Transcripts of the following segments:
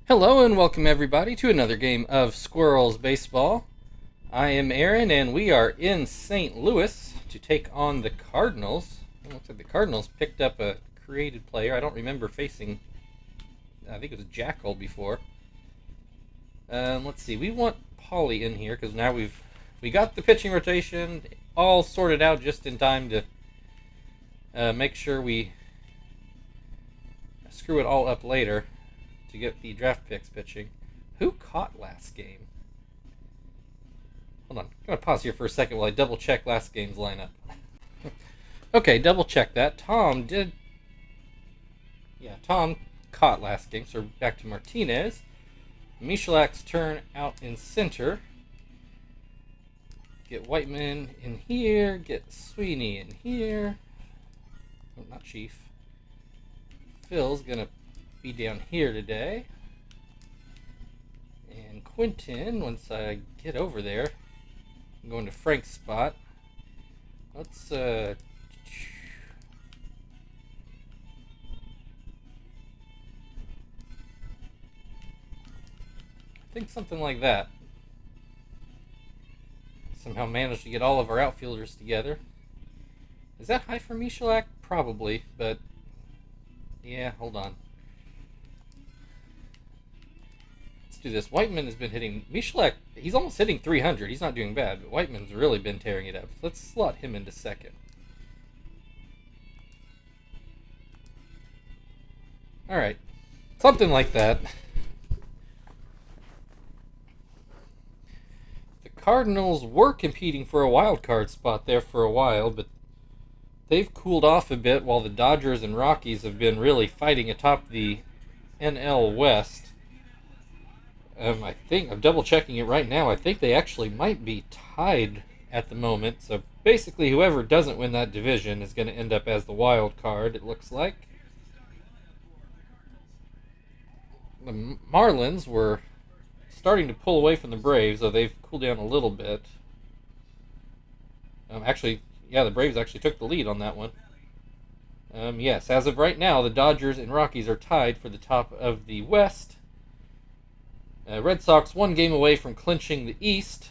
Hello and welcome everybody to another game of Squirrels Baseball. I am Aaron and we are in St. Louis to take on the Cardinals. It looks like the Cardinals picked up a created player. I don't remember facing, I think it was Jackal before. Let's see, we want Pauly in here because now we got the pitching rotation all sorted out just in time to make sure we screw it all up later to get the draft picks pitching. Who caught last game? Hold on. I'm going to pause here for a second while I double check last game's lineup. Okay, double check that. Tom caught last game, so back to Martinez. Michalak's turn out in center. Get Whiteman in here. Get Sweeney in here. Oh, not Chief. Phil's going to be down here today. And Quentin, once I get over there, I'm going to Frank's spot. Let's I think something like that. Somehow managed to get all of our outfielders together. Is that high for Michalak? Probably, but yeah, hold on. Do this. Whiteman has been hitting Michalak. He's almost hitting 300. He's not doing bad, but Whiteman's really been tearing it up. Let's slot him into second. All right, something like that. The Cardinals were competing for a wild card spot there for a while, but they've cooled off a bit while the Dodgers and Rockies have been really fighting atop the NL West. I think I'm double checking it right now. I think they actually might be tied at the moment. So basically, whoever doesn't win that division is going to end up as the wild card, it looks like. The Marlins were starting to pull away from the Braves, though they've cooled down a little bit. The Braves actually took the lead on that one. Yes, as of right now, the Dodgers and Rockies are tied for the top of the West. Red Sox one game away from clinching the East.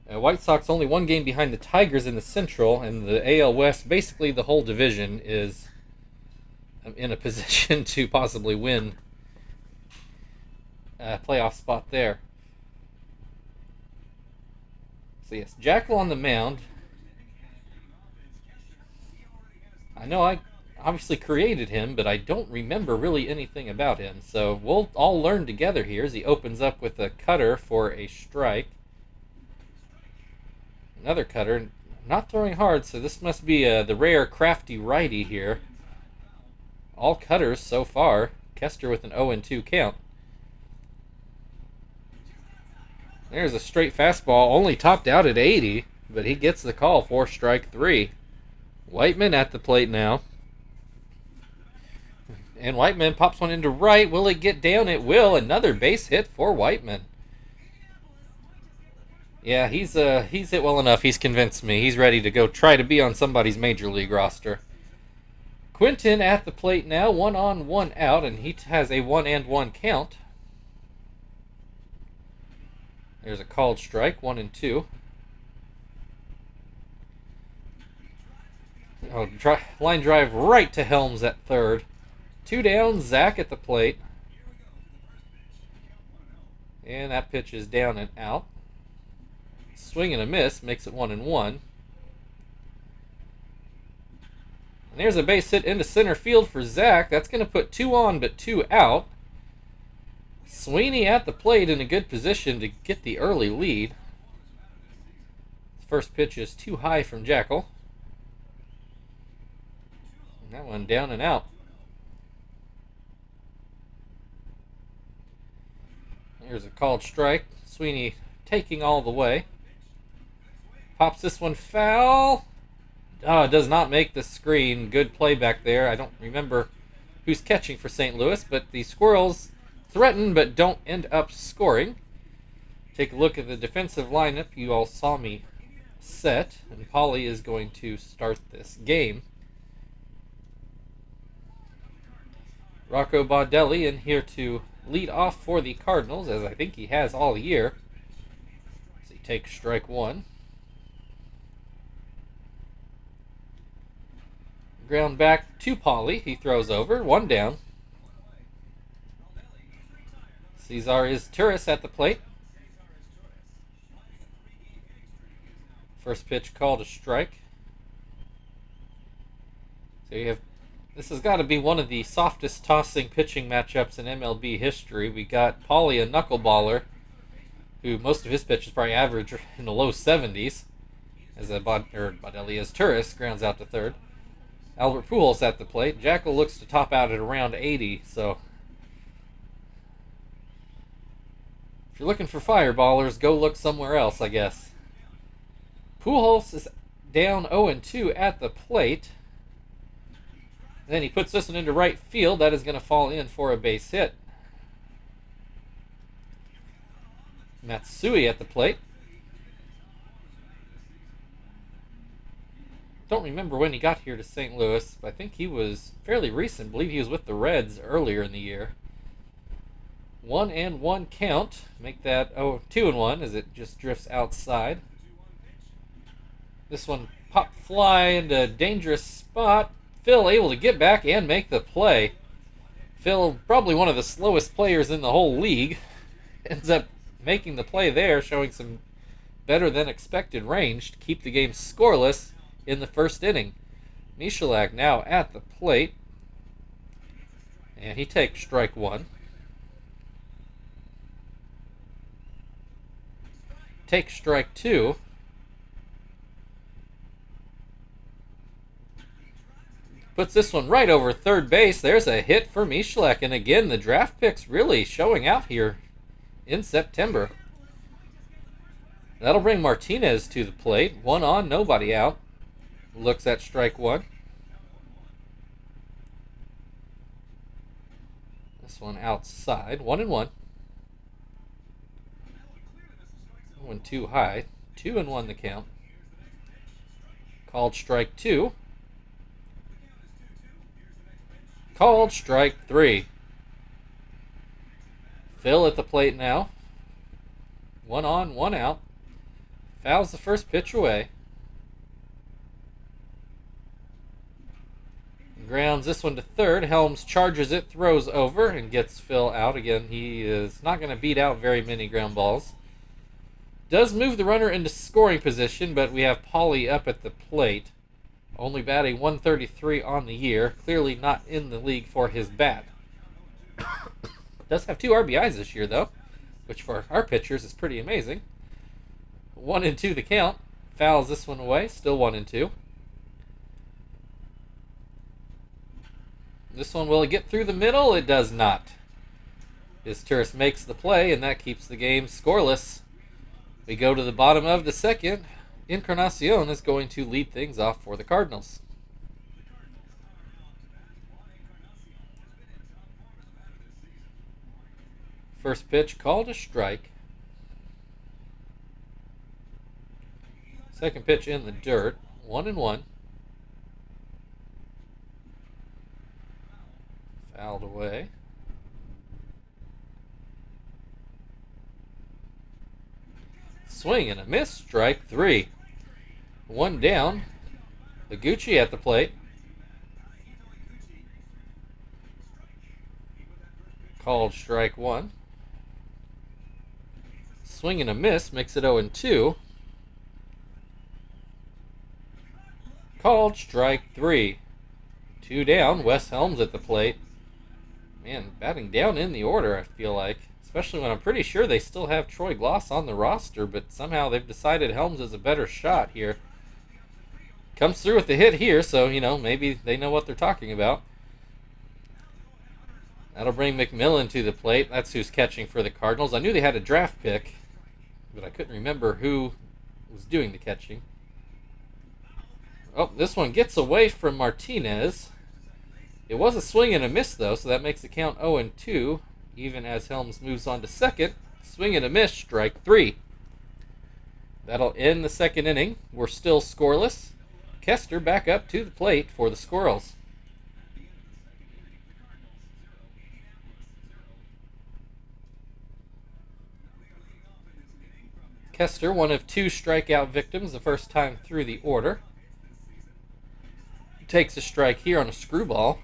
White Sox only one game behind the Tigers in the Central, and the AL West, basically the whole division, is in a position to possibly win a playoff spot there. So yes, Jackal on the mound. I know I obviously created him, but I don't remember really anything about him. So we'll all learn together here as he opens up with a cutter for a strike. Another cutter, not throwing hard, so this must be the rare crafty righty here. All cutters so far. Kester with an 0-2 count. There's a straight fastball, only topped out at 80, but he gets the call for strike three. Whiteman at the plate now. And Whiteman pops one into right. Will it get down? It will. Another base hit for Whiteman. Yeah, he's hit well enough. He's convinced me. He's ready to go try to be on somebody's major league roster. Quentin at the plate now. 1 on, 1 out, and he has a 1-1 count. There's a called strike. 1-2. Line drive right to Helms at third. 2 down, Zach at the plate. And that pitch is down and out. Swing and a miss makes it 1-1. And there's a base hit into center field for Zach. That's going to put 2 on but 2 out. Sweeney at the plate in a good position to get the early lead. First pitch is too high from Jackal. And that one down and out. Here's a called strike. Sweeney taking all the way. Pops this one foul. Does not make the screen. Good play back there. I don't remember who's catching for St. Louis, but the Squirrels threaten but don't end up scoring. Take a look at the defensive lineup. You all saw me set, and Pauly is going to start this game. Rocco Baldelli in here to lead off for the Cardinals, as I think he has all year. So he takes strike one. Ground back to Pauly. He throws over. One down. Cesar is Turris at the plate. First pitch called a strike. So you have, this has got to be one of the softest tossing pitching matchups in MLB history. We got Pauly, a knuckleballer, who most of his pitches probably average in the low 70s. As Baldelli as Turris grounds out to third. Albert Pujols at the plate. Jackal looks to top out at around 80, so if you're looking for fireballers, go look somewhere else, I guess. Pujols is down 0-2 at the plate. And then he puts this one into right field. That is going to fall in for a base hit. Matsui at the plate. Don't remember when he got here to St. Louis, but I think he was fairly recent. I believe he was with the Reds earlier in the year. 1-1 count. Make that 2-1 as it just drifts outside. This one pop fly into a dangerous spot. Phil able to get back and make the play. Phil, probably one of the slowest players in the whole league, ends up making the play there, showing some better than expected range to keep the game scoreless in the first inning. Michalak now at the plate. And he takes strike one. Takes strike two. Puts this one right over third base. There's a hit for Michalak. And again, the draft picks really showing out here in September. That'll bring Martinez to the plate. One on, nobody out. Looks at strike one. This one outside. 1-1. One too high. 2-1 the count. Called strike two. Called strike three. Phil at the plate now. One on, one out. Fouls the first pitch away. Grounds this one to third. Helms charges it, throws over, and gets Phil out. Again, he is not going to beat out very many ground balls. Does move the runner into scoring position, but we have Pauly up at the plate. Only batting 133 on the year. Clearly not in the league for his bat. Does have 2 RBIs this year, though, which for our pitchers is pretty amazing. 1-2 the count. Fouls this one away. Still 1-2. This one, will it get through the middle? It does not. His Turris makes the play, and that keeps the game scoreless. We go to the bottom of the second. Encarnacion is going to lead things off for the Cardinals. First pitch called a strike. Second pitch in the dirt. 1-1. Fouled away. Swing and a miss. Strike three. One down. Higuchi at the plate. Called strike one. Swing and a miss. Makes it 0-2. Called strike three. 2 down. Wes Helms at the plate. Man, batting down in the order, I feel like. Especially when I'm pretty sure they still have Troy Gloss on the roster, but somehow they've decided Helms is a better shot here. Comes through with the hit here, so, maybe they know what they're talking about. That'll bring McMillan to the plate. That's who's catching for the Cardinals. I knew they had a draft pick, but I couldn't remember who was doing the catching. Oh, this one gets away from Martinez. It was a swing and a miss, though, so that makes the count 0-2. Even as Helms moves on to second. Swing and a miss, strike three. That'll end the second inning. We're still scoreless. Kester back up to the plate for the Squirrels. Kester, one of 2 strikeout victims the first time through the order. Takes a strike here on a screwball.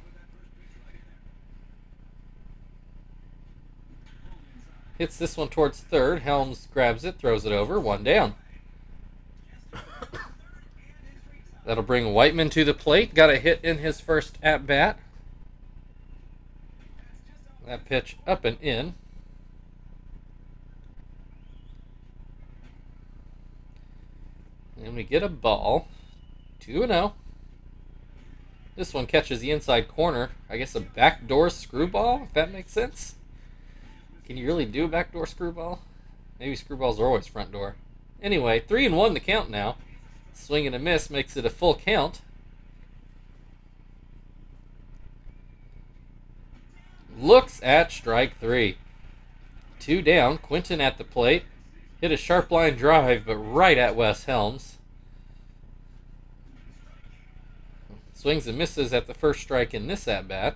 Hits this one towards third. Helms grabs it, throws it over. 1 down. That'll bring Whiteman to the plate. Got a hit in his first at-bat. That pitch up and in. And we get a ball. 2-0. This one catches the inside corner. I guess a backdoor screwball, if that makes sense. Can you really do a backdoor screwball? Maybe screwballs are always front door. Anyway, 3-1 the count now. Swing and a miss makes it a full count. Looks at strike 3. 2 down. Quinton at the plate. Hit a sharp line drive, but right at Wes Helms. Swings and misses at the first strike in this at-bat.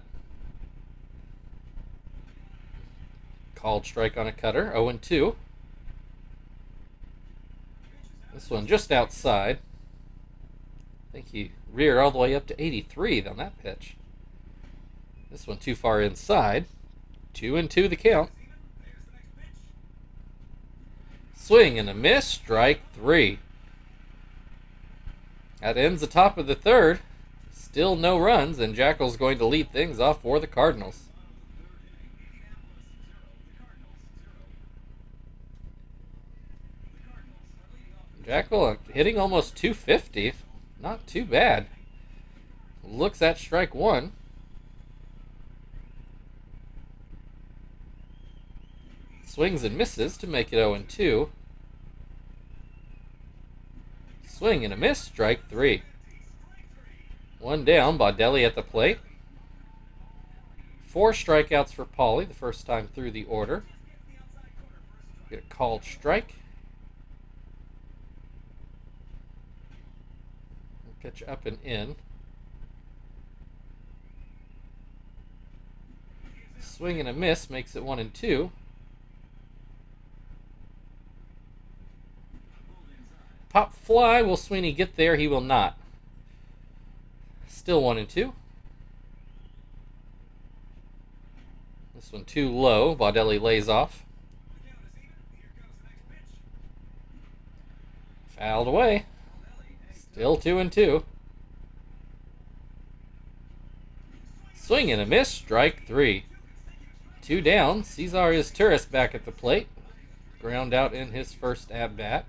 Called strike on a cutter, 0-2. This one just outside. I think he reared all the way up to 83 on that pitch. This one too far inside. 2-2 the count. Swing and a miss, strike 3. That ends the top of the third. Still no runs, and Jackal's going to lead things off for the Cardinals. Jackal hitting almost 250. Not too bad. Looks at strike 1. Swings and misses to make it 0-2. Swing and a miss, strike 3. 1 down, Baudelli at the plate. 4 strikeouts for Pauly the first time through the order. Get a called strike. Pitch up and in. Swing and a miss makes it 1-2. Pop fly. Will Sweeney get there? He will not. Still 1-2. This one too low. Baudelli lays off. Fouled away. Still 2-2. Swing and a miss. Strike 3. 2 down. Cesar Izturis back at the plate. Ground out in his first at-bat.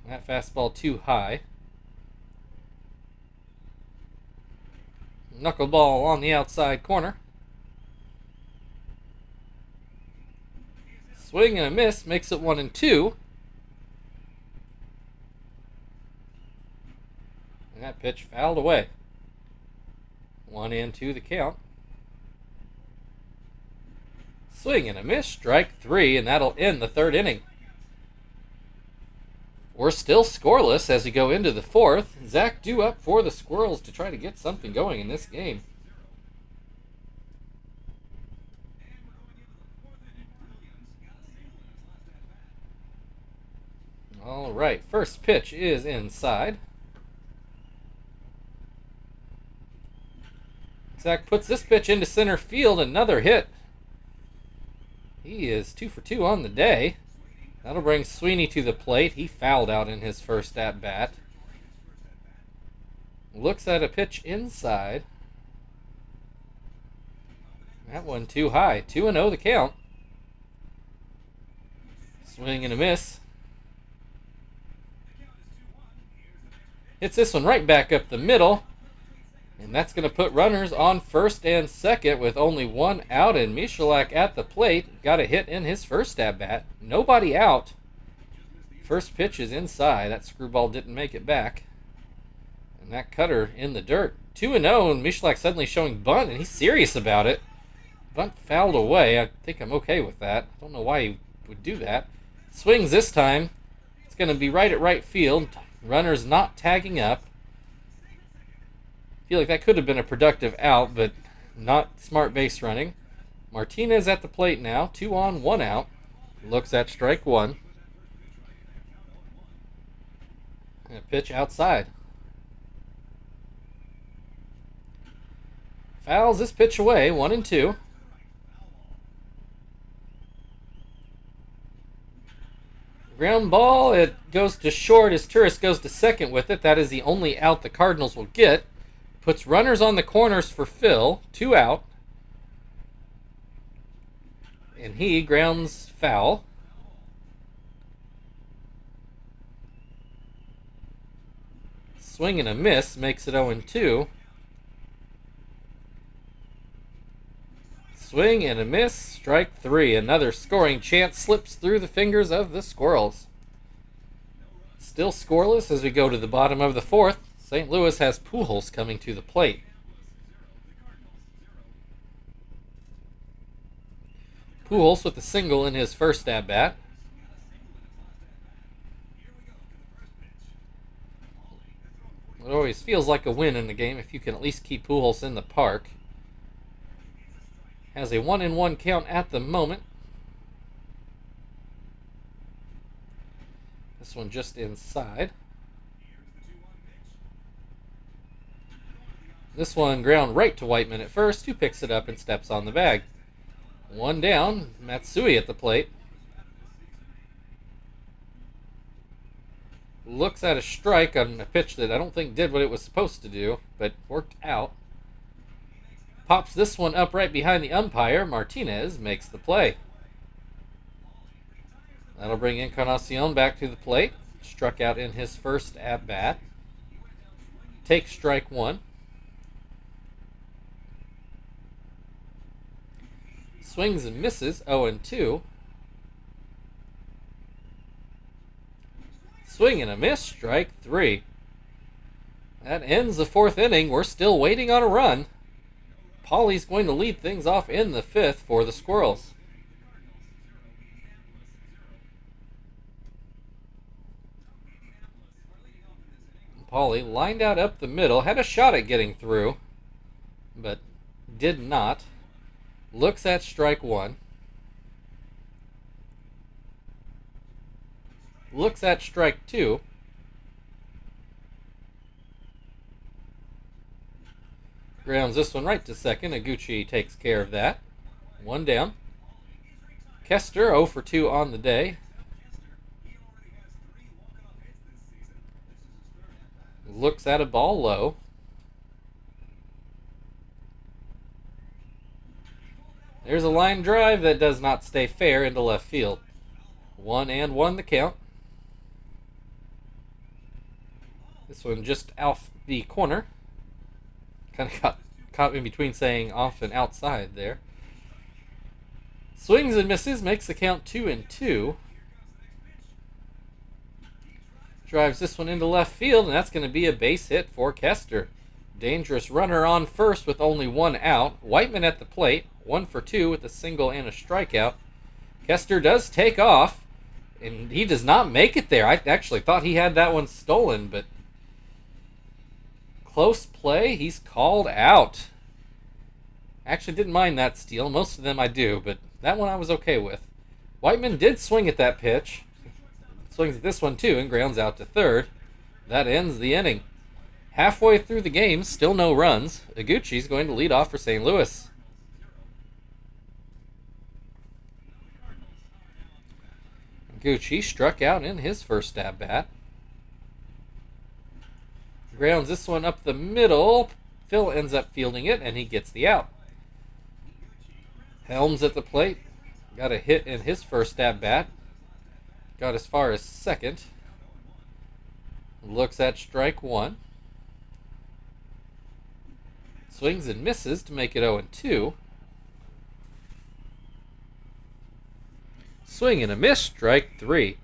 That fastball too high. Knuckleball on the outside corner. Swing and a miss makes it 1-2. And that pitch fouled away. 1-2 the count. Swing and a miss, strike 3, and that'll end the third inning. We're still scoreless as we go into the fourth. Zach due up for the Squirrels to try to get something going in this game. All right, first pitch is inside. Zach puts this pitch into center field, another hit. He is 2 for 2 on the day. That'll bring Sweeney to the plate. He fouled out in his first at-bat. Looks at a pitch inside. That one too high. 2-0 the count. Swing and a miss. Hits this one right back up the middle. And that's going to put runners on first and second with only 1 out, and Michalak at the plate. Got a hit in his first at-bat. Nobody out. First pitch is inside. That screwball didn't make it back. And that cutter in the dirt. 2-0, and Michalak suddenly showing bunt, and he's serious about it. Bunt fouled away. I think I'm okay with that. I don't know why he would do that. Swings this time. It's going to be right at right field. Runners not tagging up. Feel like that could have been a productive out, but not smart base running. Martinez at the plate now. 2 on, 1 out. Looks at strike 1. And a pitch outside. Fouls this pitch away, 1-2. Ground ball, it goes to short as Turris goes to second with it. That is the only out the Cardinals will get. Puts runners on the corners for Phil, 2 out. And he grounds foul. Swing and a miss makes it 0-2. Swing and a miss, strike 3. Another scoring chance slips through the fingers of the Squirrels. Still scoreless as we go to the bottom of the 4th. St. Louis has Pujols coming to the plate. Pujols with a single in his first at-bat. It always feels like a win in the game if you can at least keep Pujols in the park. Has a 1-1 count at the moment. This one just inside. This one ground right to Whiteman at first, who picks it up and steps on the bag. 1 down, Matsui at the plate. Looks at a strike on a pitch that I don't think did what it was supposed to do, but worked out. Pops this one up right behind the umpire. Martinez makes the play. That'll bring Encarnacion back to the plate. Struck out in his first at-bat. Takes strike 1. Swings and misses, 0-2. Swing and a miss, strike 3. That ends the 4th inning. We're still waiting on a run. Paulie's going to lead things off in the 5th for the Squirrels. Paulie lined out up the middle, had a shot at getting through, but did not. Looks at strike 1. Looks at strike 2. Grounds this one right to second. Iguchi takes care of that. 1 down. Kester 0 for 2 on the day. Looks at a ball low. There's a line drive that does not stay fair into left field. 1-1 the count. This one just off the corner. Kind of got caught in between saying off and outside there. Swings and misses, makes the count 2-2. Drives this one into left field, and that's going to be a base hit for Kester. Dangerous runner on first with only 1 out. Whiteman at the plate, 1 for 2 with a single and a strikeout. Kester does take off, and he does not make it there. I actually thought he had that one stolen, but close play. He's called out. Actually didn't mind that steal. Most of them I do, but that one I was okay with. Whiteman did swing at that pitch. Swings at this one too and grounds out to third. That ends the inning. Halfway through the game, still no runs. Iguchi's going to lead off for St. Louis. Iguchi struck out in his first at-bat. Grounds this one up the middle. Phil ends up fielding it, and he gets the out. Helms at the plate. Got a hit in his first at-bat. Got as far as second. Looks at strike 1. Swings and misses to make it 0-2. Swing and a miss, strike 3.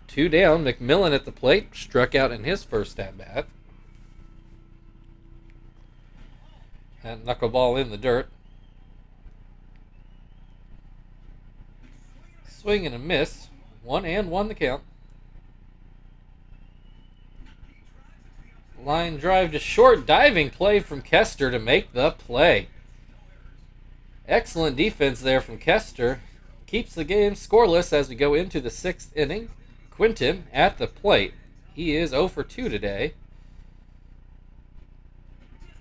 2 down, McMillan at the plate, struck out in his first at-bat. That knuckleball in the dirt. Swing and a miss, 1-1 the count. Line drive to short, diving play from Kester to make the play. Excellent defense there from Kester. Keeps the game scoreless as we go into the 6th inning. Quinton at the plate. He is 0 for 2 today.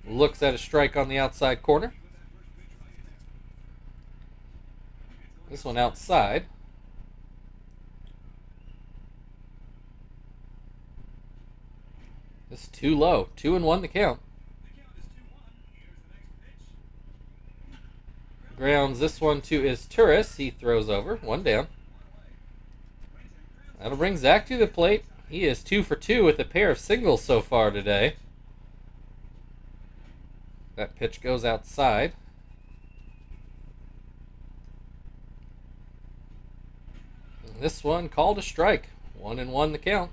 Looks at a strike on the outside corner. This one outside. This is too low. 2-1 the count. Grounds this one to his Turris. He throws over. 1 down. That'll bring Zach to the plate. He is 2 for 2 with a pair of singles so far today. That pitch goes outside. And this one called a strike. 1-1 the count.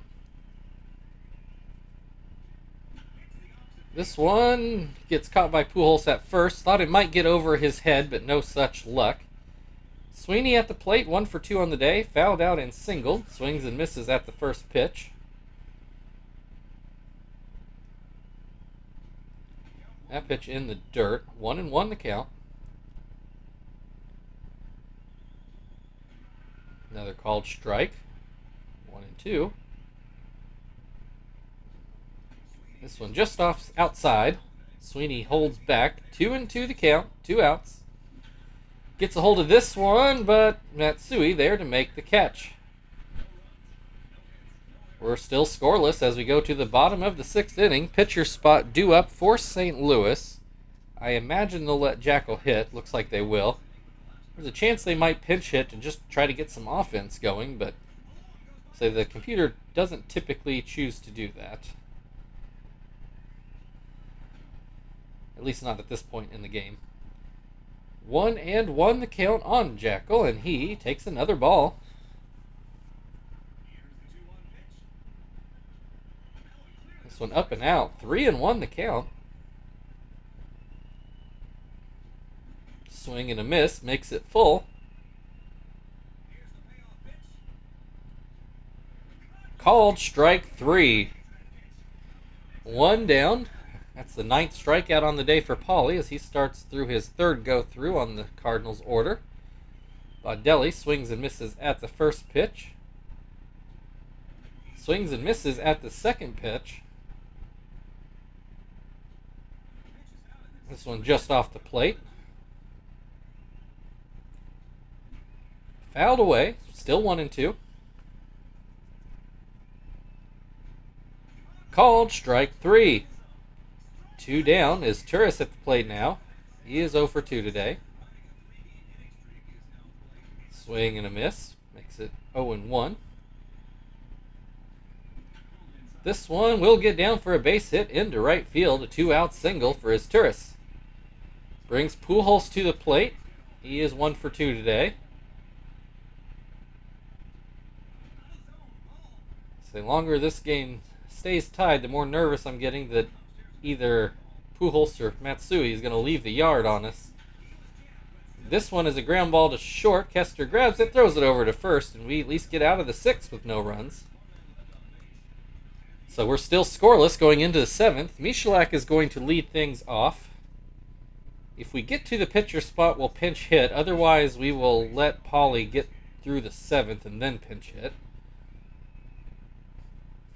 This one gets caught by Pujols at first. Thought it might get over his head, but no such luck. Sweeney at the plate, 1 for 2 on the day. Fouled out and singled. Swings and misses at the first pitch. That pitch in the dirt. 1-1 the count. Another called strike. 1-2. This one just off outside. Sweeney holds back. 2-2 the count. 2 outs. Gets a hold of this one, but Matsui there to make the catch. We're still scoreless as we go to the bottom of the 6th inning. Pitcher spot due up for St. Louis. I imagine they'll let Jackal hit. Looks like they will. There's a chance they might pinch hit and just try to get some offense going, but so the computer doesn't typically choose to do that. At least not at this point in the game. 1-1 the count on Jackal, and he takes another ball. This one up and out. 3-1 the count. Swing and a miss makes it full. Called strike 3. 1 down. That's the 9th strikeout on the day for Pauly as he starts through his 3rd go-through on the Cardinals order. Baudelli swings and misses at the first pitch. Swings and misses at the second pitch. This one just off the plate. Fouled away. Still 1-2. Called strike 3. 2 down is Turris at the plate now. He is 0 for 2 today. Swing and a miss. Makes it 0-1. This one will get down for a base hit into right field. A 2-out single for his Turris. Brings Pujols to the plate. He is 1 for 2 today. So the longer this game stays tied, the more nervous I'm getting that either Pujols or Matsui is going to leave the yard on us. This one is a ground ball to short. Kester grabs it, throws it over to first, and we at least get out of the 6th with no runs. So we're still scoreless going into the 7th. Michalak is going to lead things off. If we get to the pitcher spot, we'll pinch hit. Otherwise, we will let Pauly get through the 7th and then pinch hit.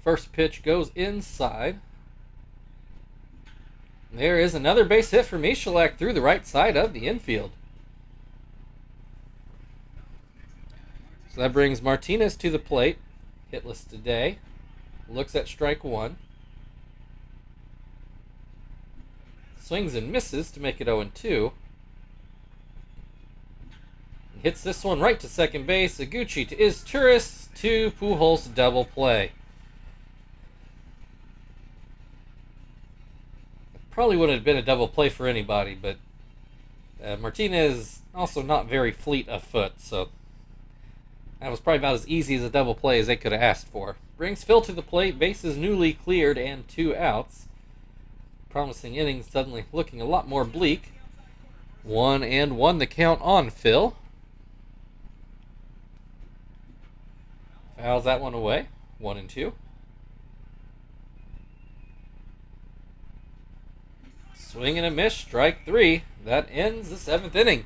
First pitch goes inside. There is another base hit for Michalak through the right side of the infield. So that brings Martinez to the plate. Hitless today. Looks at strike 1. Swings and misses to make it 0-2. Hits this one right to second base. Iguchi to Turris to Pujols double play. Probably wouldn't have been a double play for anybody, but Martinez also not very fleet of foot, so that was probably about as easy as a double play as they could have asked for. Brings Phil to the plate, bases newly cleared and 2 outs. Promising innings suddenly looking a lot more bleak. 1-1 the count on Phil. Fouls that one away. 1-2. Swing and a miss, strike 3. That ends the 7th inning.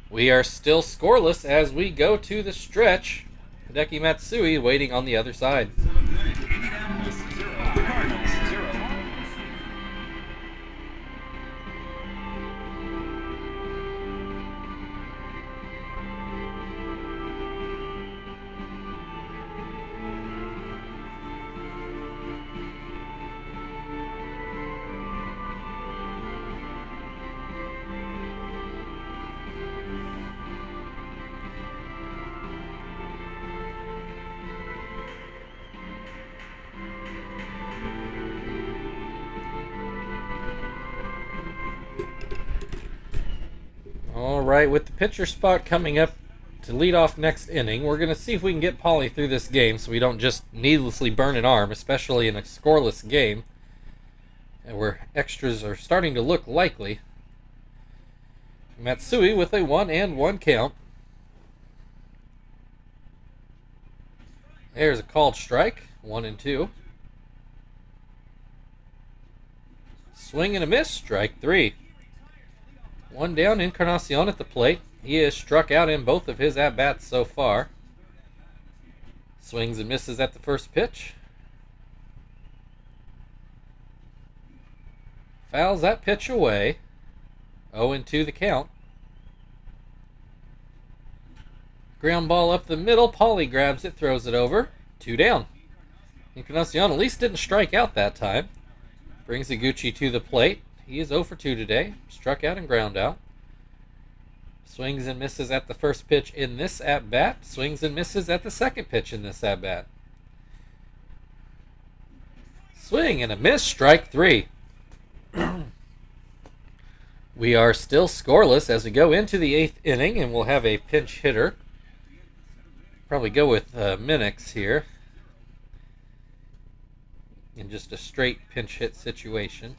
We are still scoreless as we go to the stretch. Hideki Matsui waiting on the other side. right, with the pitcher spot coming up to lead off next inning, we're going to see if we can get Polly through this game so we don't just needlessly burn an arm, especially in a scoreless game, and where extras are starting to look likely. Matsui with a 1-1 count. There's a called strike, 1-2. Swing and a miss, strike 3. One down, Encarnacion at the plate. He has struck out in both of his at-bats so far. Swings and misses at the first pitch. Fouls that pitch away. 0-2 the count. Ground ball up the middle. Polly grabs it, throws it over. 2 down. Encarnacion at least didn't strike out that time. Brings Iguchi to the plate. He is 0 for 2 today. Struck out and ground out. Swings and misses at the first pitch in this at-bat. Swings and misses at the second pitch in this at-bat. Swing and a miss, strike 3. We are still scoreless as we go into the 8th inning, and we'll have a pinch hitter. Probably go with Minix here in just a straight pinch hit situation.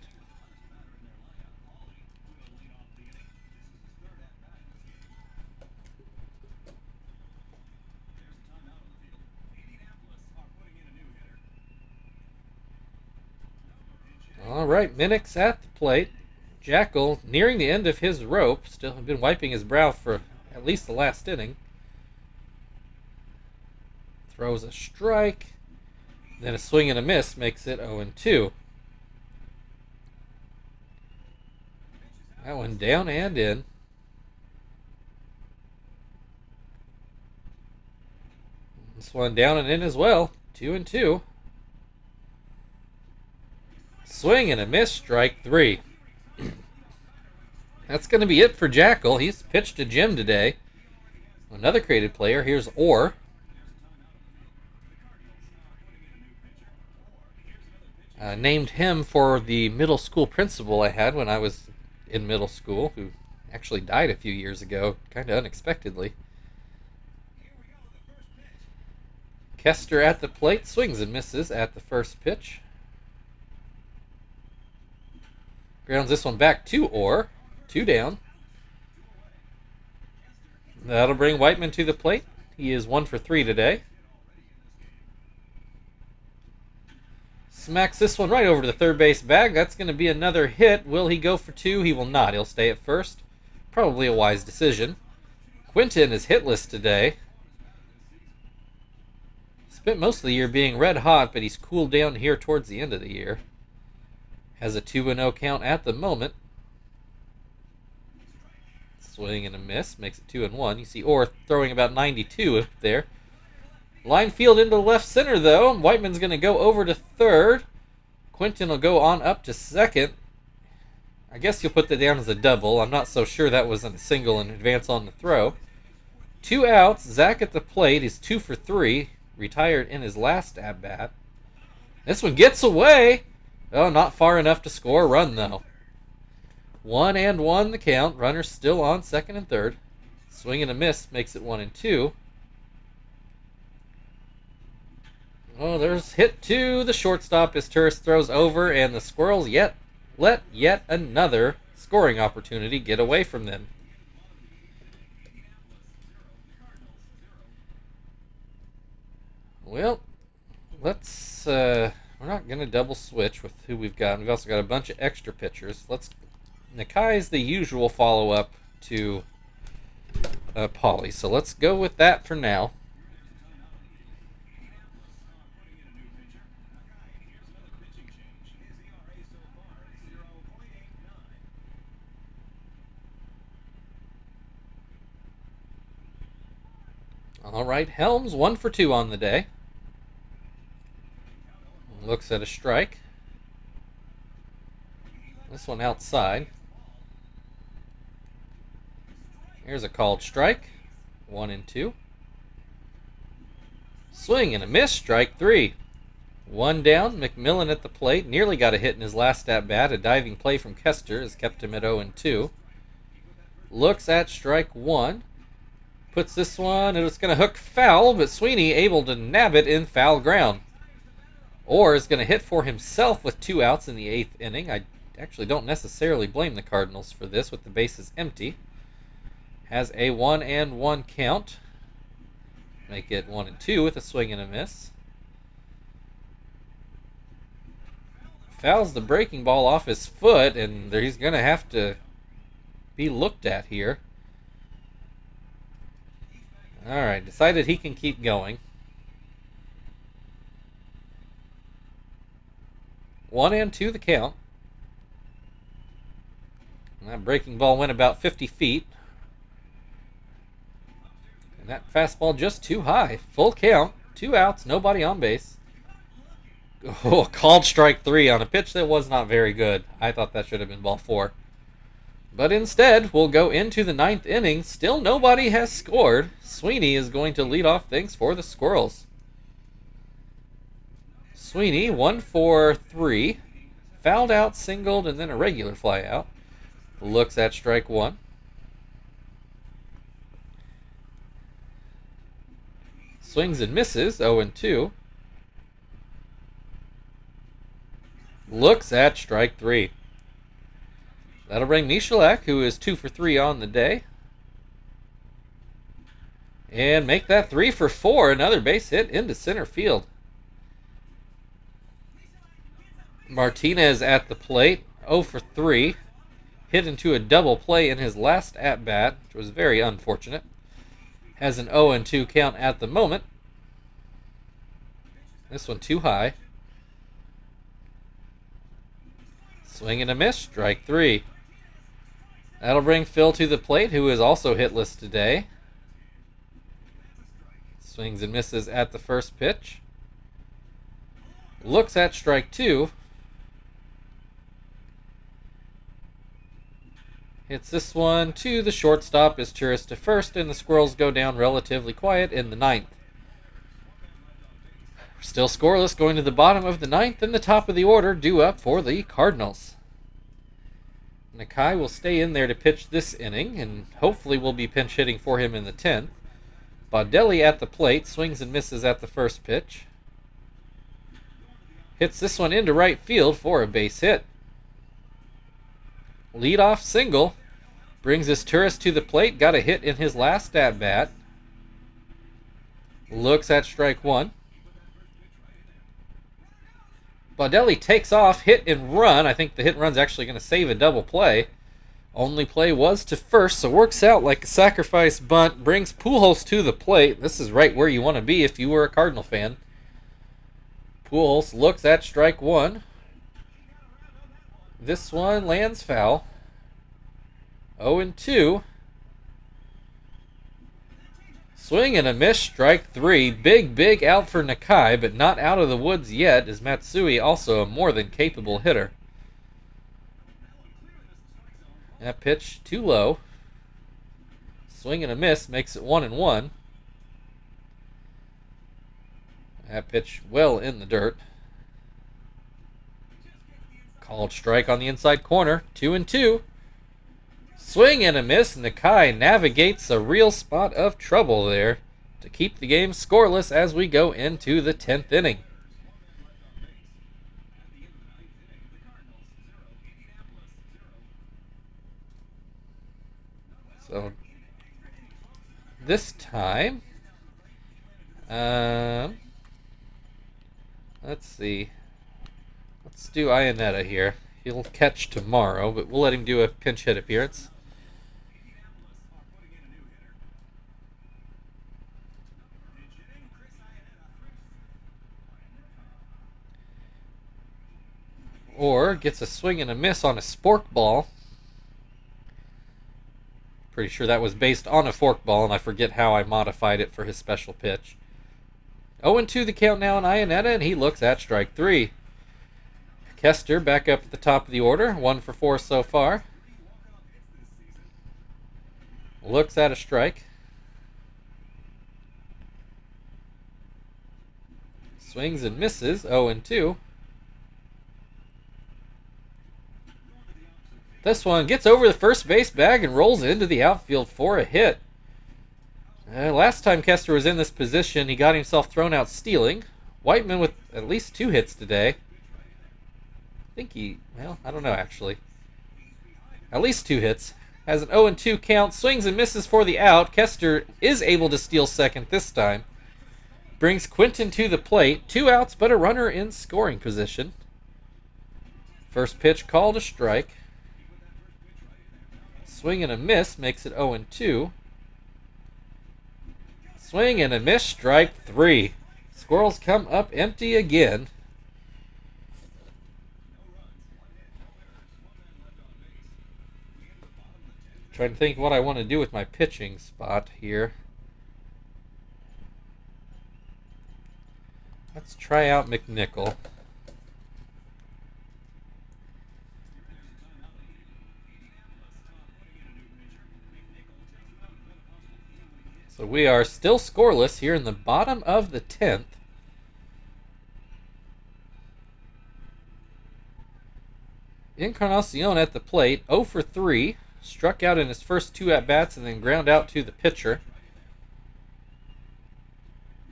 All right, Minix at the plate. Jackal nearing the end of his rope. Still have been wiping his brow for at least the last inning. Throws a strike. Then a swing and a miss makes it 0-2. That one down and in. This one down and in as well. 2-2. Swing and a miss, strike 3. That's going to be it for Jackal. He's pitched to Jim today. Another created player. Here's Orr. Named him for the middle school principal I had when I was in middle school, who actually died a few years ago, kind of unexpectedly. Kester at the plate. Swings and misses at the first pitch. Grounds this one back to Orr. 2 down. That'll bring Whiteman to the plate. He is 1 for 3 today. Smacks this one right over to the third base bag. That's going to be another hit. Will he go for 2? He will not. He'll stay at first. Probably a wise decision. Quinton is hitless today. Spent most of the year being red hot, but he's cooled down here towards the end of the year. Has a 2-0 count at the moment. Swing and a miss. Makes it 2-1. You see Orr throwing about 92 up there. Line field into left center, though. Whiteman's going to go over to third. Quinton will go on up to second. I guess you'll put that down as a double. I'm not so sure that was a single and advance on the throw. 2 outs. Zach at the plate. He's 2 for 3. Retired in his last at-bat. This one gets away. Oh, not far enough to score a run, though. 1-1 the count. Runners still on second and third. Swing and a miss makes it 1-2. Oh, there's hit to the shortstop as Turris throws over, and the Squirrels let yet another scoring opportunity get away from them. Well, let's we're not going to double switch with who we've got. We've also got a bunch of extra pitchers. Nakai is the usual follow-up to Polly, so let's go with that for now. All right, Helms 1 for 2 on the day. Looks at a strike. This one outside. Here's a called strike. 1-2. Swing and a miss. Strike 3. 1 down. McMillan at the plate. Nearly got a hit in his last at-bat. A diving play from Kester has kept him at 0-2. Looks at strike one. Puts this one, and it's going to hook foul, but Sweeney able to nab it in foul ground. Or is going to hit for himself with 2 outs in the 8th inning. I actually don't necessarily blame the Cardinals for this with the bases empty. Has a 1-1 count. Make it 1-2 with a swing and a miss. Fouls the breaking ball off his foot, and he's going to have to be looked at here. Alright, decided he can keep going. 1-2 the count. And that breaking ball went about 50 feet. And that fastball just too high. Full count, 2 outs, nobody on base. Oh, called strike 3 on a pitch that was not very good. I thought that should have been ball 4. But instead, we'll go into the 9th inning. Still nobody has scored. Sweeney is going to lead off things for the Squirrels. Sweeney, 1 for 3. Fouled out, singled, and then a regular fly out. Looks at strike 1. Swings and misses, 0-2. Looks at strike 3. That'll bring Michalak, who is 2 for 3 on the day. And make that 3 for 4. Another base hit into center field. Martinez at the plate, 0 for 3. Hit into a double play in his last at-bat, which was very unfortunate. Has an 0-2 count at the moment. This one too high. Swing and a miss, strike 3. That'll bring Phil to the plate, who is also hitless today. Swings and misses at the first pitch. Looks at strike 2. Hits this one to the shortstop as Tourist to first, and the Squirrels go down relatively quiet in the 9th. Still scoreless going to the bottom of the 9th, and the top of the order due up for the Cardinals. Nakai will stay in there to pitch this inning, and hopefully will be pinch hitting for him in the 10th. Baudelli at the plate, swings and misses at the first pitch. Hits this one into right field for a base hit. Leadoff single. Brings his Tourist to the plate, got a hit in his last at-bat. Looks at strike 1. Baudelli takes off, hit and run. I think the hit and run's actually going to save a double play. Only play was to first, so works out like a sacrifice bunt. Brings Pujols to the plate. This is right where you want to be if you were a Cardinal fan. Pujols looks at strike 1. This one lands foul. 0-2. Swing and a miss, strike 3. Big out for Nakai, but not out of the woods yet, as Matsui also a more than capable hitter. That pitch too low. Swing and a miss makes it 1-1. That pitch well in the dirt. Called strike on the inside corner. 2-2. Swing and a miss. Nakai navigates a real spot of trouble there to keep the game scoreless as we go into the 10th inning. So this time, let's see. Let's do Iannetta here. He'll catch tomorrow, but we'll let him do a pinch hit appearance. Or gets a swing and a miss on a spork ball. Pretty sure that was based on a fork ball, and I forget how I modified it for his special pitch. 0-2 the count now on Iannetta, and he looks at strike 3. Kester back up at the top of the order, 1 for 4 so far. Looks at a strike. Swings and misses, 0-2. This one gets over the first base bag and rolls into the outfield for a hit. Last time Kester was in this position, he got himself thrown out stealing. Whiteman with at least 2 hits today. I don't know actually. At least 2 hits. Has an 0-2 count, swings and misses for the out. Kester is able to steal second this time. Brings Quinton to the plate. 2 outs, but a runner in scoring position. First pitch called a strike. Swing and a miss makes it 0-2. Swing and a miss, strike 3. Squirrels come up empty again. Trying to think what I want to do with my pitching spot here. Let's try out McNichol. So we are still scoreless here in the bottom of the 10th. Encarnacion at the plate, 0 for 3. Struck out in his first 2 at-bats and then ground out to the pitcher.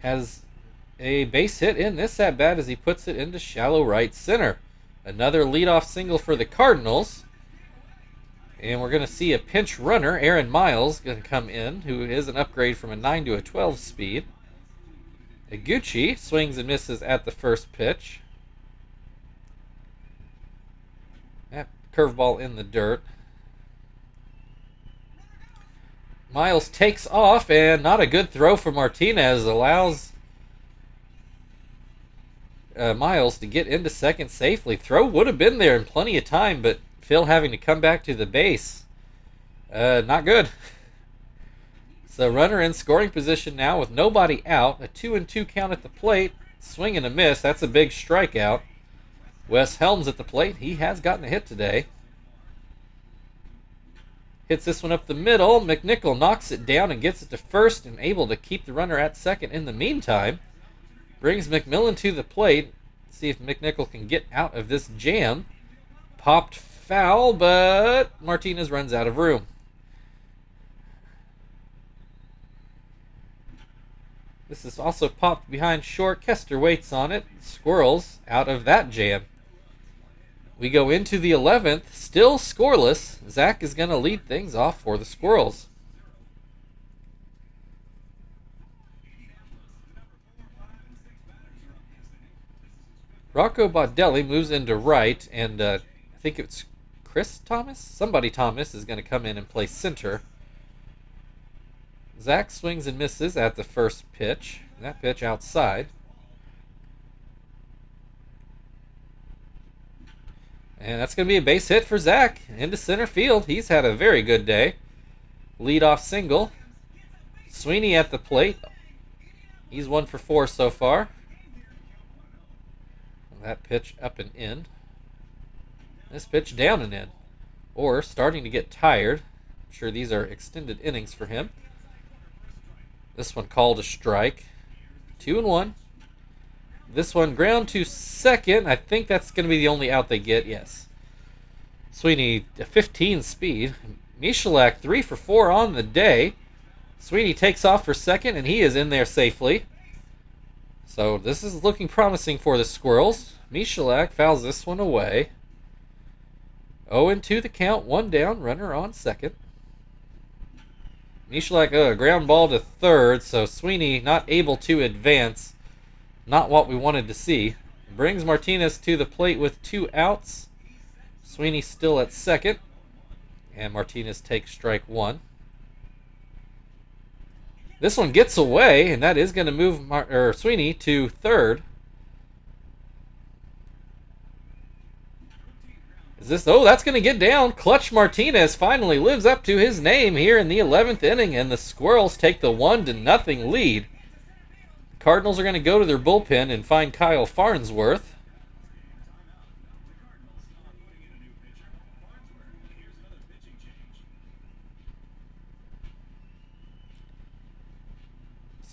Has a base hit in this at-bat as he puts it into shallow right center. Another leadoff single for the Cardinals. And we're going to see a pinch runner, Aaron Miles, going to come in, who is an upgrade from a 9 to a 12 speed. Iguchi swings and misses at the first pitch. That curveball in the dirt. Miles takes off, and not a good throw for Martinez. Allows Miles to get into second safely. Throw would have been there in plenty of time, but Phil having to come back to the base. Not good. So runner in scoring position now with nobody out. A 2-2 count at the plate. Swing and a miss. That's a big strikeout. Wes Helms at the plate. He has gotten a hit today. Hits this one up the middle. McNichol knocks it down and gets it to first and able to keep the runner at second in the meantime. Brings McMillan to the plate. See if McNichol can get out of this jam. Popped foul, but Martinez runs out of room. This is also popped behind short. Kester waits on it. Squirrels out of that jam. We go into the 11th, still scoreless. Zach is going to lead things off for the Squirrels. Rocco Baldelli moves into right, and I think it's Chris Thomas? Somebody Thomas is going to come in and play center. Zach swings and misses at the first pitch. That pitch outside. And that's going to be a base hit for Zach into center field. He's had a very good day. Leadoff single. Sweeney at the plate. He's 1 for 4 so far. That pitch up and in. This pitch down and in. Or starting to get tired. I'm sure these are extended innings for him. This one called a strike. 2-1. This one ground to second. I think that's going to be the only out they get. Yes. Sweeney, 15 speed. Michalak, 3 for 4 on the day. Sweeney takes off for second, and he is in there safely. So this is looking promising for the Squirrels. Michalak fouls this one away. 0-2 the count, 1 down, runner on second. Michalak, ground ball to third, so Sweeney not able to advance. Not what we wanted to see. Brings Martinez to the plate with 2 outs. Sweeney still at second. And Martinez takes strike 1. This one gets away, and that is going to move Sweeney to third. Is this? Oh, that's going to get down. Clutch Martinez finally lives up to his name here in the 11th inning, and the Squirrels take the 1-0 lead. Cardinals are going to go to their bullpen and find Kyle Farnsworth.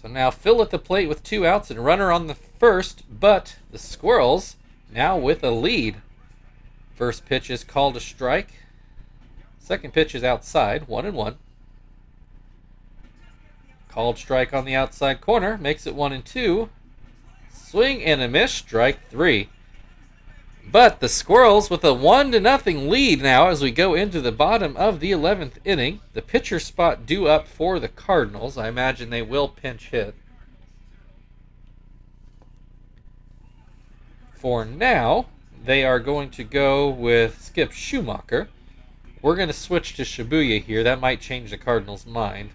So now Phil at the plate with 2 outs and runner on the first, but the Squirrels now with a lead. First pitch is called a strike. Second pitch is outside, 1-1. Called strike on the outside corner, makes it 1-2. Swing and a miss, strike 3. But the Squirrels with a 1-0 lead now as we go into the bottom of the 11th inning. The pitcher spot due up for the Cardinals. I imagine they will pinch hit. For now, they are going to go with Skip Schumacher. We're going to switch to Shibuya here. That might change the Cardinals' mind.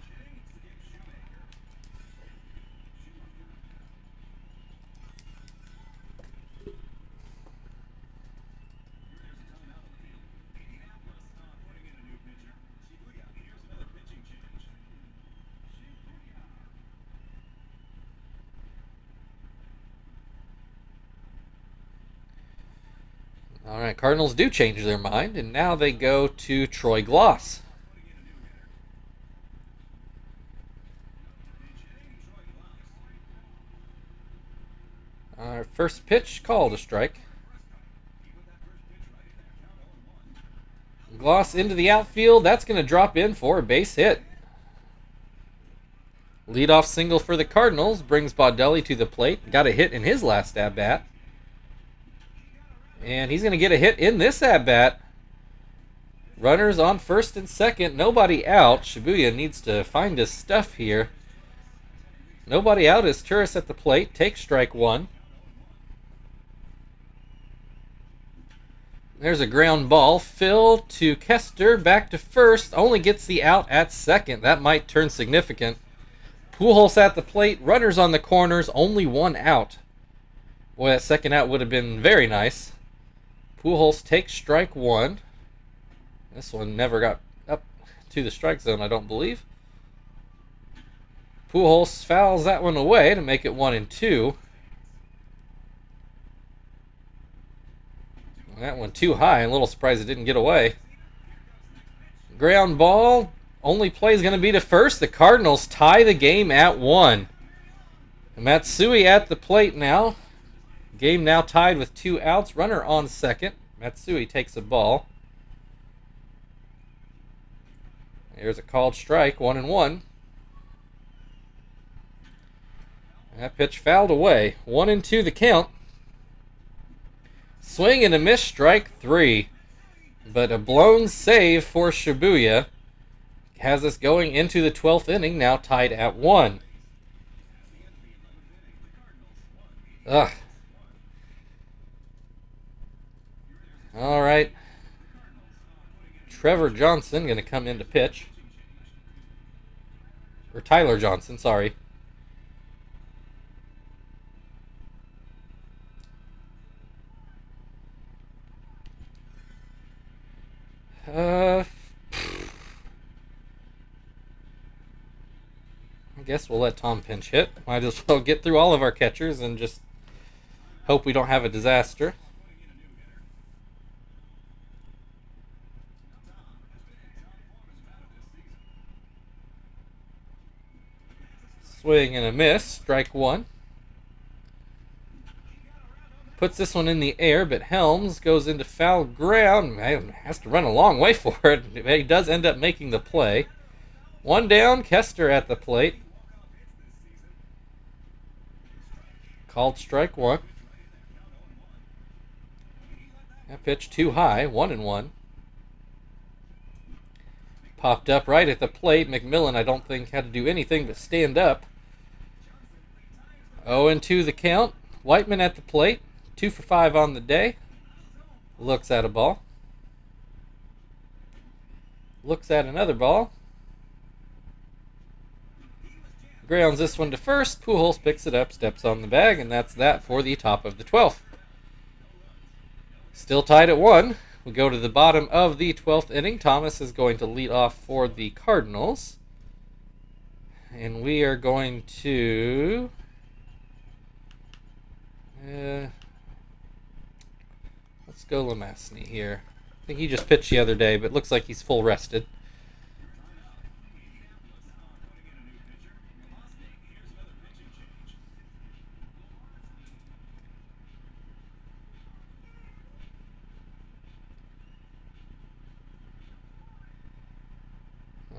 All right, Cardinals do change their mind, and now they go to Troy Gloss. Our first pitch, called a strike. Gloss into the outfield. That's going to drop in for a base hit. Leadoff single for the Cardinals brings Baudelli to the plate. Got a hit in his last at-bat. And he's going to get a hit in this at-bat. Runners on first and second. Nobody out. Shibuya needs to find his stuff here. Nobody out as Turris at the plate. Takes strike 1. There's a ground ball. Phil to Kester. Back to first. Only gets the out at second. That might turn significant. Pujols at the plate. Runners on the corners. Only 1 out. Boy, that second out would have been very nice. Pujols takes strike 1. This one never got up to the strike zone, I don't believe. Pujols fouls that one away to make it 1-2. That one too high. I'm a little surprised it didn't get away. Ground ball. Only play is going to be to first. The Cardinals tie the game at 1. Matsui at the plate now. Game now tied with 2 outs. Runner on second. Matsui takes a ball. Here's a called strike, 1-1. That pitch fouled away. 1-2 the count. Swing and a miss, strike 3. But a blown save for Shibuya has us going into the 12th inning, now tied at 1. Ugh. All right. Trevor Johnson going to come in to pitch. Or Tyler Johnson, sorry. I guess we'll let Tom pinch hit. Might as well get through all of our catchers and just hope we don't have a disaster. Swing and a miss, strike 1. Puts this one in the air, but Helms goes into foul ground. Has to run a long way for it. He does end up making the play. 1 down, Kester at the plate. Called strike 1. That pitch too high, 1-1. Popped up right at the plate. McMillan, I don't think, had to do anything but stand up. 0-2 the count. Whiteman at the plate. 2 for 5 on the day. Looks at a ball. Looks at another ball. Grounds this one to first. Pujols picks it up, steps on the bag, and that's that for the top of the 12th. Still tied at 1. We go to the bottom of the 12th inning. Thomas is going to lead off for the Cardinals. And we are going to... let's go Lemastny here. I think he just pitched the other day, but looks like he's full rested.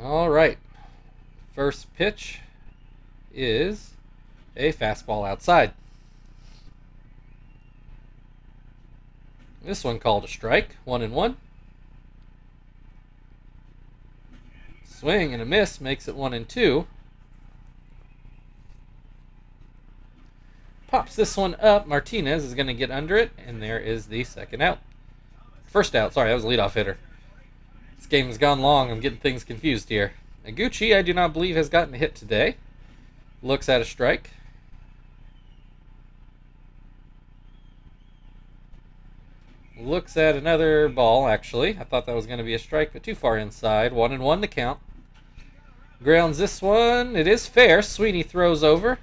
All right. First pitch is a fastball outside. This one called a strike. 1-1. Swing and a miss makes it 1-2. Pops this one up. Martinez is going to get under it, and there is the second out. First out. Sorry, that was a leadoff hitter. This game has gone long. I'm getting things confused here. Aguchi, I do not believe, has gotten a hit today. Looks at a strike. Looks at another ball, actually. I thought that was going to be a strike, but too far inside. 1-1 to count. Grounds this one. It is fair. Sweeney throws over.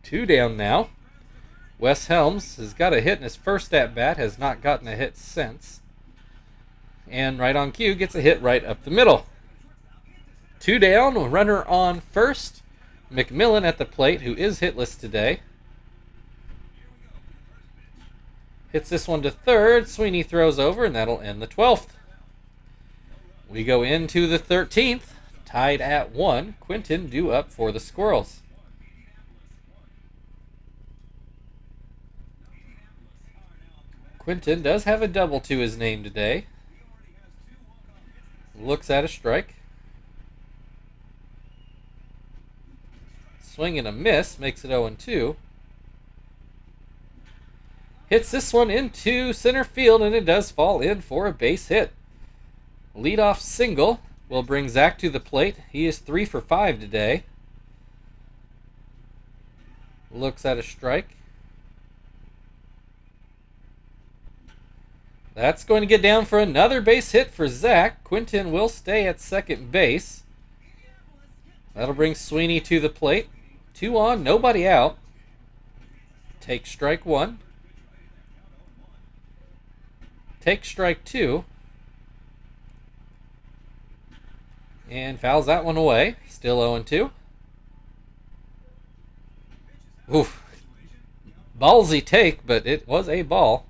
2 down now. Wes Helms has got a hit in his first at-bat, has not gotten a hit since. And right on cue, gets a hit right up the middle. 2 down, runner on first. McMillan at the plate, who is hitless today. Hits this one to third. Sweeney throws over, and that'll end the 12th. We go into the 13th, tied at 1. Quinton due up for the Squirrels. Quinton does have a double to his name today. Looks at a strike. Swing and a miss makes it 0-2. Hits this one into center field, and it does fall in for a base hit. Leadoff single will bring Zach to the plate. He is 3 for 5 today. Looks at a strike. That's going to get down for another base hit for Zach. Quinton will stay at second base. That'll bring Sweeney to the plate. 2 on, nobody out. Take strike 1. Take strike 2. And fouls that one away. Still 0-2. Oof. Ballsy take, but it was a ball.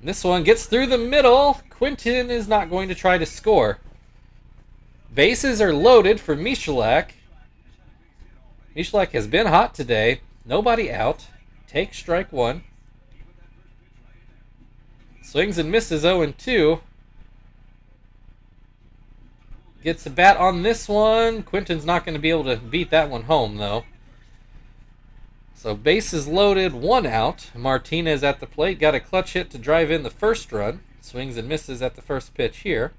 This one gets through the middle. Quinton is not going to try to score. Bases are loaded for Michalak. Michalak has been hot today. Nobody out. Take strike 1. Swings and misses 0-2. Gets a bat on this one. Quinton's not going to be able to beat that one home, though. So bases loaded, 1 out. Martinez at the plate. Got a clutch hit to drive in the first run. Swings and misses at the first pitch here.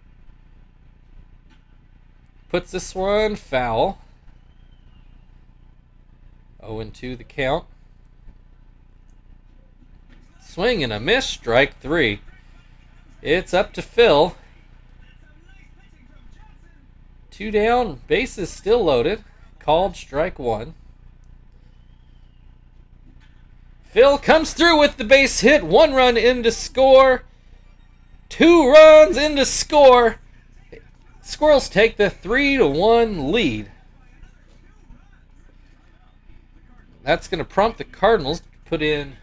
Puts this one foul. 0-2 the count. Swing and a miss. Strike 3. It's up to Phil. 2 down. Bases still loaded. Called strike 1. Phil comes through with the base hit. 1 run in to score. 2 runs in to score. Squirrels take the 3-1 lead. That's going to prompt the Cardinals to put in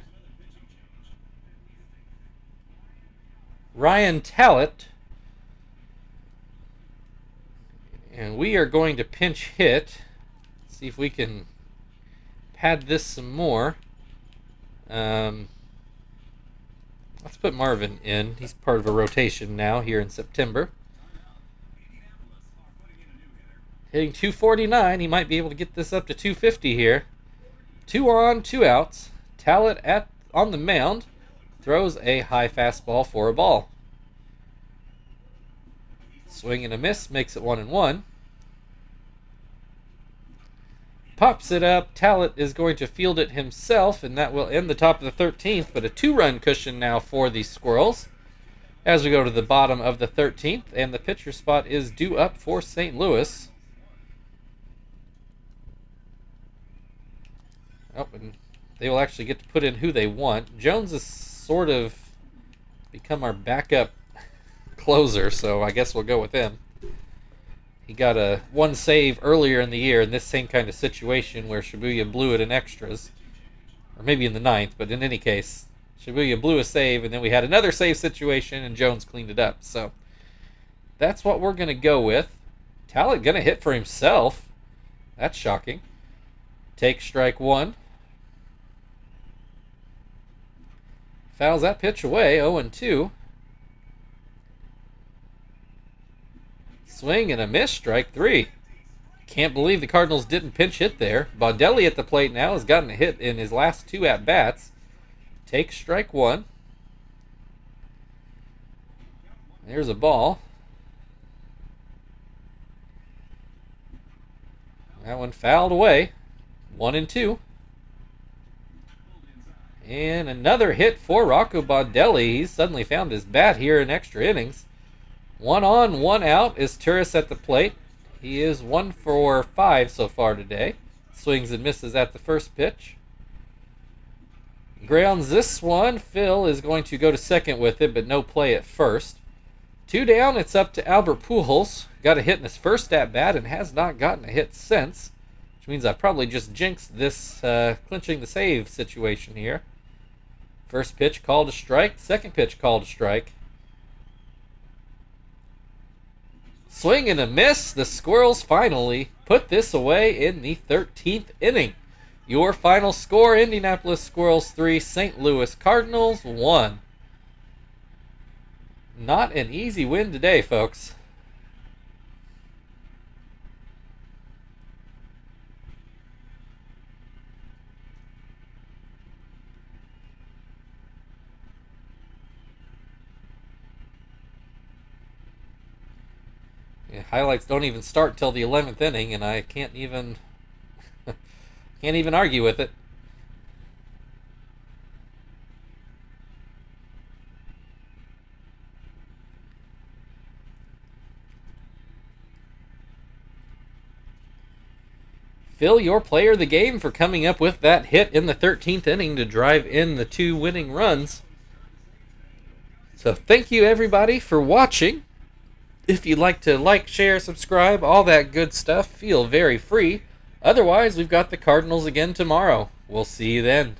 Ryan Tallett. And we are going to pinch hit. See if we can pad this some more. Let's put Marvin in. He's part of a rotation now here in September. Hitting 249. He might be able to get this up to 250 here. 2 on, 2 outs. Tallett on the mound. Throws a high fastball for a ball. Swing and a miss makes it 1-1. Pops it up. Tallett is going to field it himself, and that will end the top of the 13th, but a 2-run cushion now for the Squirrels as we go to the bottom of the 13th, and the pitcher spot is due up for St. Louis. Oh, and they will actually get to put in who they want. Jones has sort of become our backup closer, so I guess we'll go with him. He got a 1 save earlier in the year in this same kind of situation where Shibuya blew it in extras. Or maybe in the 9th, but in any case, Shibuya blew a save, and then we had another save situation, and Jones cleaned it up. So that's what we're going to go with. Talent going to hit for himself. That's shocking. Take strike one. Fouls that pitch away, 0-2. Swing and a miss, strike three. Can't believe the Cardinals didn't pinch hit there. Baudelli at the plate now has gotten a hit in his last two at-bats. Take strike one. There's a ball. That one fouled away. 1-2. And another hit for Rocco Baudelli. He's suddenly found his bat here in extra innings. 1 on, 1 out is Turris at the plate. He is 1 for 5 so far today. Swings and misses at the first pitch. Grounds this one. Phil is going to go to second with it, but no play at first. 2 down, it's up to Albert Pujols. Got a hit in his first at-bat and has not gotten a hit since, which means I probably just jinxed this clinching the save situation here. First pitch called a strike. Second pitch called a strike. Swing and a miss. The Squirrels finally put this away in the 13th inning. Your final score, Indianapolis Squirrels 3, St. Louis Cardinals 1. Not an easy win today, folks. Yeah, highlights don't even start till the 11th inning, and I can't even argue with it. Phil, your player of the game for coming up with that hit in the 13th inning to drive in the 2 winning runs. So thank you everybody for watching. If you'd like to like, share, subscribe, all that good stuff, feel very free. Otherwise, we've got the Cardinals again tomorrow. We'll see you then.